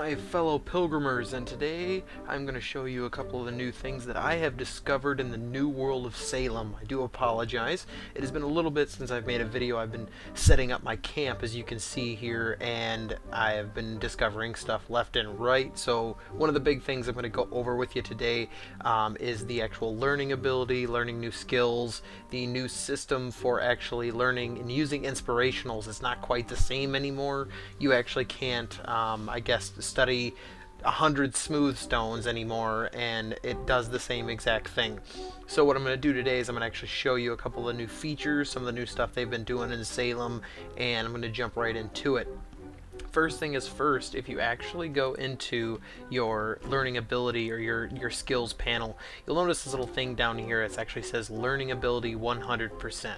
my fellow pilgrimers, and today I'm going to show you a couple of the new things that I have discovered in the new world of Salem. I do apologize. It has been a little bit since I've made a video. I've been setting up my camp, as you can see here, and I have been discovering stuff left and right. So one of the big things I'm going to go over with you today is the actual learning ability, learning new skills, the new system for actually learning and using inspirationals. It's not quite the same anymore. You actually can't, I guess, study 100 smooth stones anymore, and it does the same exact thing. So what I'm going to do today is I'm going to actually show you a couple of new features, some of the new stuff they've been doing in Salem, and I'm going to jump right into it. First thing is first, if you actually go into your learning ability or your skills panel, you'll notice this little thing down here. It actually says learning ability 100%.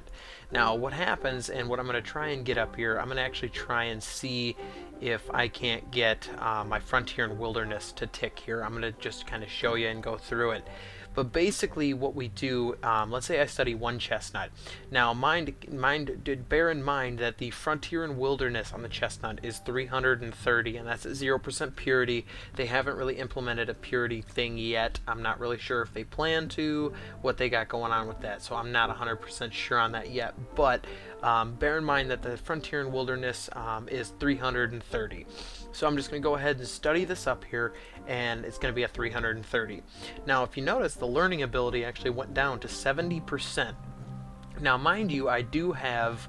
Now what happens, and what I'm going to try and get up here, I'm going to actually try and see if I can't get my frontier and wilderness to tick here. I'm going to just kind of show you and go through it. But basically what we do, let's say I study one chestnut. Now bear in mind that the frontier and wilderness on the chestnut is 330, and that's at 0% purity. They haven't really implemented a purity thing yet. I'm not really sure if they plan to, what they got going on with that, so I'm not 100% sure on that yet. But bear in mind that the frontier and wilderness is 330. So I'm just going to go ahead and study this up here, and it's going to be at 330. Now if you notice, the learning ability actually went down to 70%. Now mind you, I do have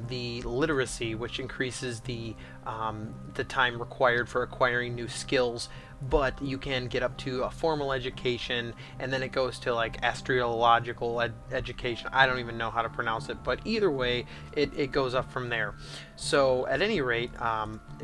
the literacy, which increases the time required for acquiring new skills, but you can get up to a formal education, and then it goes to like astrological education. I don't even know how to pronounce it, but either way it goes up from there. So at any rate,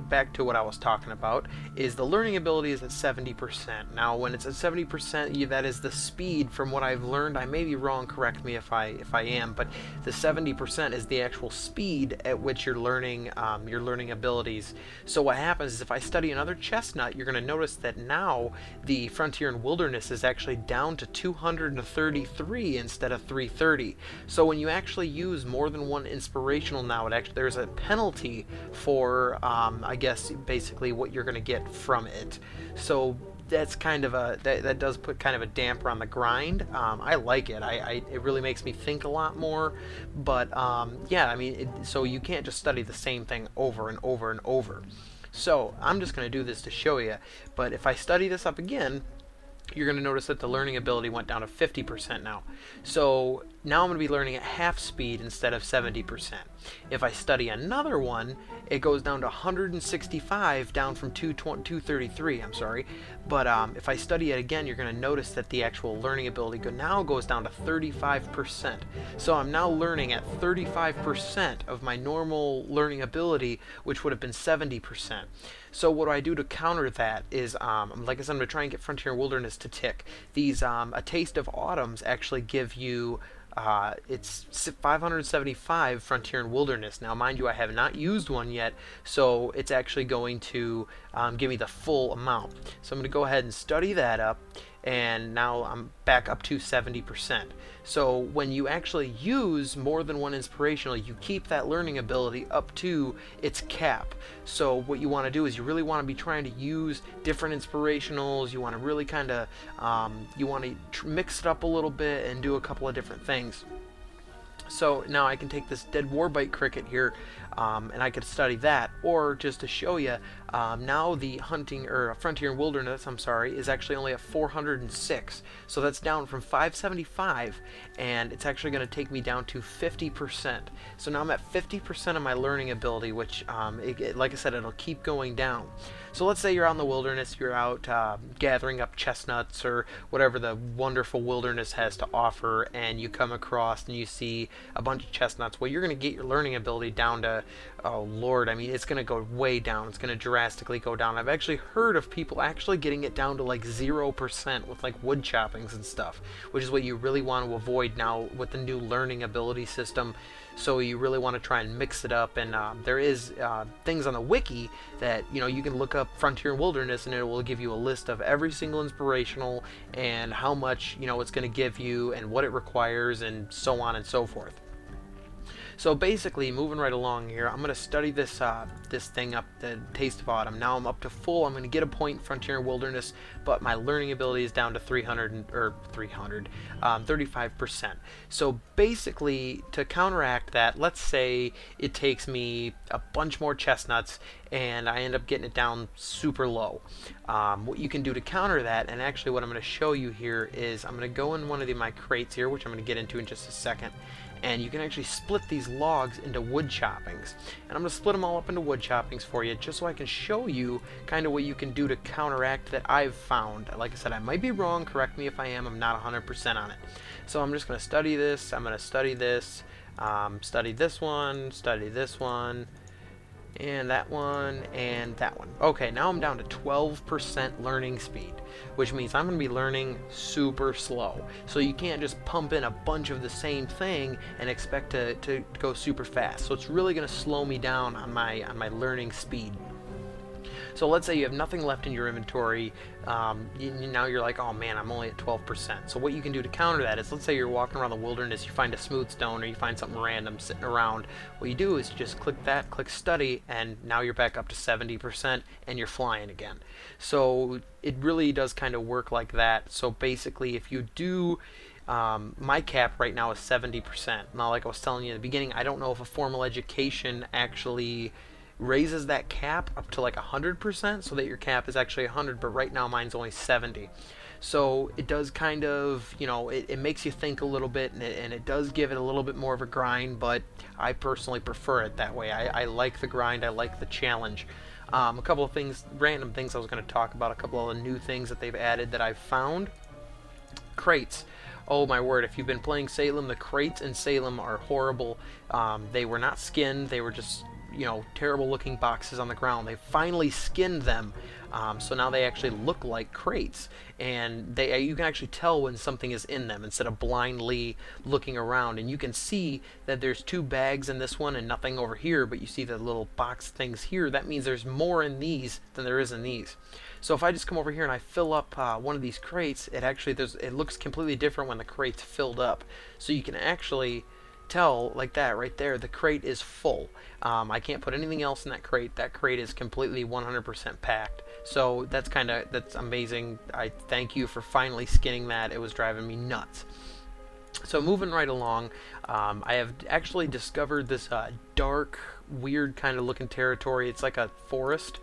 back to what I was talking about, is the learning ability is at 70%. Now when it's at 70%, that is the speed from what I've learned. I may be wrong, correct me if I am, but the 70% is the actual speed at which you're learning abilities. So what happens is if I study another chestnut, you're going to notice that now the frontier and wilderness is actually down to 233 instead of 330. So when you actually use more than one inspirational now, there's a penalty for I guess basically what you're going to get from it. So that's kind of that does put kind of a damper on the grind. I like it. It really makes me think a lot more. But yeah, I mean, so you can't just study the same thing over and over and over. So I'm just going to do this to show you. But if I study this up again, you're going to notice that the learning ability went down to 50% now. So now I'm going to be learning at half speed instead of 70%. If I study another one, it goes down to 165, down from 233, I'm sorry. But if I study it again, you're going to notice that the actual learning ability now goes down to 35%. So I'm now learning at 35% of my normal learning ability, which would have been 70%. So what do I do to counter that is, like I said, I'm going to try and get Frontier and Wilderness to tick. These, A Taste of Autumns actually give you, it's 575 Frontier and Wilderness. Now mind you, I have not used one yet, so it's actually going to give me the full amount. So I'm going to go ahead and study that up, and now I'm back up to 70%. So when you actually use more than one inspirational, you keep that learning ability up to its cap. So what you want to do is you really want to be trying to use different inspirationals. You want to really kind of mix it up a little bit and do a couple of different things. So now I can take this dead warbite cricket here, and I could study that, or just to show you, now the frontier and wilderness, I'm sorry, is actually only at 406. So that's down from 575, and it's actually going to take me down to 50%. So now I'm at 50% of my learning ability, which, like I said, it'll keep going down. So let's say you're out in the wilderness, you're out gathering up chestnuts or whatever the wonderful wilderness has to offer, and you come across and you see a bunch of chestnuts. Well, you're going to get your learning ability down to, oh Lord, I mean, it's going to go way down. It's going to drastically go down. I've actually heard of people actually getting it down to like 0% with like wood choppings and stuff, which is what you really want to avoid now with the new learning ability system. So you really want to try and mix it up, and there is things on the wiki that you can look up Frontier and Wilderness, and it will give you a list of every single inspirational and how much it's going to give you and what it requires and so on and so forth. So basically, moving right along here, I'm going to study this thing up, the Taste of Autumn. Now I'm up to full. I'm going to get a point in Frontier and Wilderness, but my learning ability is down to 35%. So basically, to counteract that, let's say it takes me a bunch more chestnuts and I end up getting it down super low. What you can do to counter that, and actually what I'm going to show you here is I'm going to go in one of my crates here, which I'm going to get into in just a second, and you can actually split these logs into wood choppings. And I'm going to split them all up into wood choppings for you just so I can show you kind of what you can do to counteract that I've found. Like I said, I might be wrong, correct me if I am, I'm not 100% on it. So I'm just going to study this, I'm going to study this, study this one, and that one, and that one. Okay, now I'm down to 12% learning speed, which means I'm going to be learning super slow. So you can't just pump in a bunch of the same thing and expect to go super fast. So it's really going to slow me down on my learning speed. So let's say you have nothing left in your inventory. Now you're like, oh man, I'm only at 12%. So what you can do to counter that is, let's say you're walking around the wilderness, you find a smooth stone or you find something random sitting around. What you do is just click that, click study, and now you're back up to 70% and you're flying again. So it really does kind of work like that. So basically, if you do my cap right now is 70%. Now, like I was telling you in the beginning, I don't know if a formal education actually raises that cap up to like 100% so that your cap is actually 100, but right now mine's only 70. So it does kind of, it makes you think a little bit, and it does give it a little bit more of a grind, but I personally prefer it that way. I like the grind, I like the challenge. A couple of things, random things I was going to talk about, a couple of the new things that they've added that I've found. Crates. Oh my word, if you've been playing Salem, the crates in Salem are horrible. They were not skinned, they were just terrible looking boxes on the ground. They finally skinned them, so now they actually look like crates, and you can actually tell when something is in them instead of blindly looking around. And you can see that there's 2 bags in this one and nothing over here, but you see the little box things here. That means there's more in these than there is in these. So if I just come over here and I fill up one of these crates, it looks completely different when the crate's filled up. So you can actually tell, like that right there, the crate is full. I can't put anything else in that crate. That crate is completely 100% packed. So that's amazing. I thank you for finally skinning that. It was driving me nuts. So moving right along, I have actually discovered this dark, weird kind of looking territory. It's like a forest.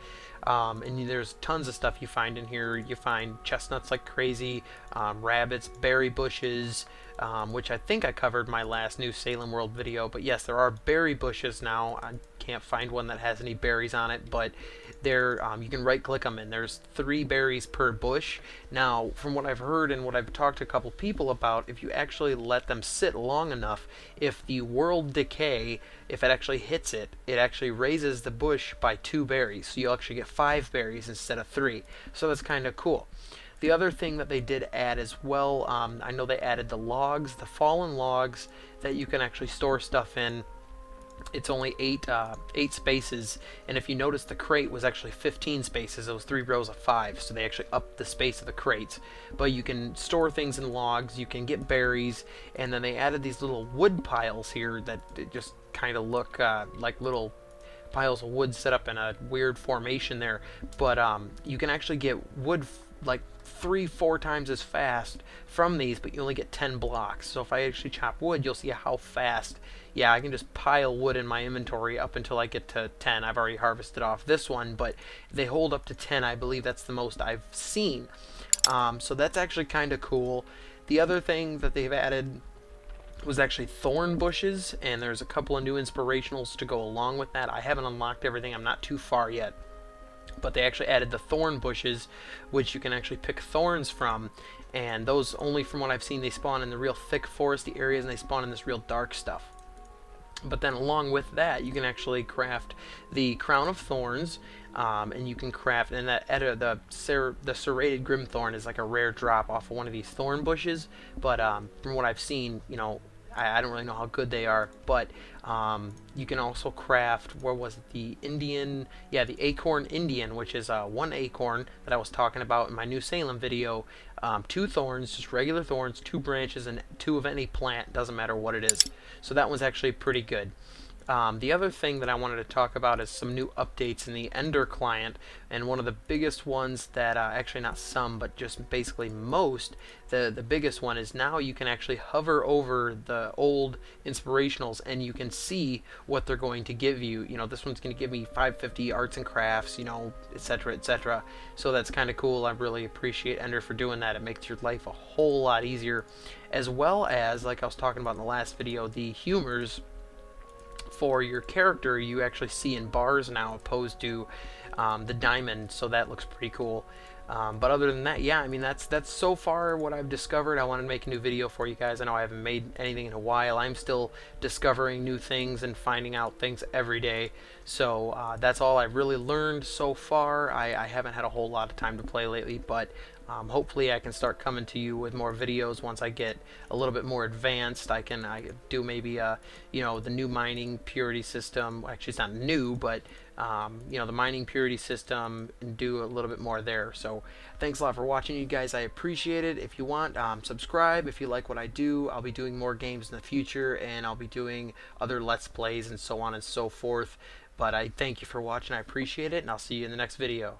And there's tons of stuff you find in here. You find chestnuts like crazy, rabbits, berry bushes, which I think I covered in my last New Salem World video. But yes, there are berry bushes now. I can't find one that has any berries on it, but you can right click them and there's 3 berries per bush. Now, from what I've heard and what I've talked to a couple people about, if you actually let them sit long enough, if the world decay, if it actually hits it, it actually raises the bush by 2 berries. So you'll actually get 5 berries instead of 3. So that's kind of cool. The other thing that they did add as well, I know they added the logs, the fallen logs that you can actually store stuff in. It's only 8 spaces, and if you notice, the crate was actually 15 spaces. It was 3 rows of 5, so they actually upped the space of the crates. But you can store things in logs, you can get berries, and then they added these little wood piles here that just kind of look like little piles of wood set up in a weird formation there. But you can actually get wood like 3-4 times as fast from these, but you only get 10 blocks. So if I actually chop wood, you'll see how fast. Yeah, I can just pile wood in my inventory up until I get to 10. I've already harvested off this one, but they hold up to 10. I believe that's the most I've seen. So that's actually kind of cool. The other thing that they've added was actually thorn bushes, and there's a couple of new inspirationals to go along with that. I haven't unlocked everything. I'm not too far yet. But they actually added the thorn bushes, which you can actually pick thorns from, and those, only from what I've seen, they spawn in the real thick foresty areas and they spawn in this real dark stuff. But then along with that, you can actually craft the crown of thorns, and you can craft, and the serrated grim thorn is like a rare drop off of one of these thorn bushes. But from what I've seen, I don't really know how good they are, but you can also craft, where was it, the Indian, yeah, the acorn Indian, which is one acorn that I was talking about in my new Salem video, two thorns, just regular thorns, two branches, and two of any plant, doesn't matter what it is. So that one's actually pretty good. The other thing that I wanted to talk about is some new updates in the Ender client, and one of the biggest ones that, actually not some, but just basically most, the biggest one is now you can actually hover over the old inspirationals and you can see what they're going to give you. You know, this one's going to give me 550 arts and crafts, you know, etc., etc. So that's kind of cool. I really appreciate Ender for doing that. It makes your life a whole lot easier, as well as, like I was talking about in the last video, the humors for your character you actually see in bars now, opposed to the diamond, so that looks pretty cool. But other than that, yeah, I mean, that's so far what I've discovered. I wanted to make a new video for you guys. I know I haven't made anything in a while. I'm still discovering new things and finding out things every day. So that's all I've really learned so far. I haven't had a whole lot of time to play lately, but hopefully I can start coming to you with more videos once I get a little bit more advanced. I do maybe you know, the new mining purity system. Actually, it's not new, but you know, the mining purity system, and do a little bit more there. So thanks a lot for watching, you guys. I appreciate it. If you want, subscribe if you like what I do. I'll be doing more games in the future, and I'll be doing other Let's Plays and so on and so forth. But I thank you for watching. I appreciate it, and I'll see you in the next video.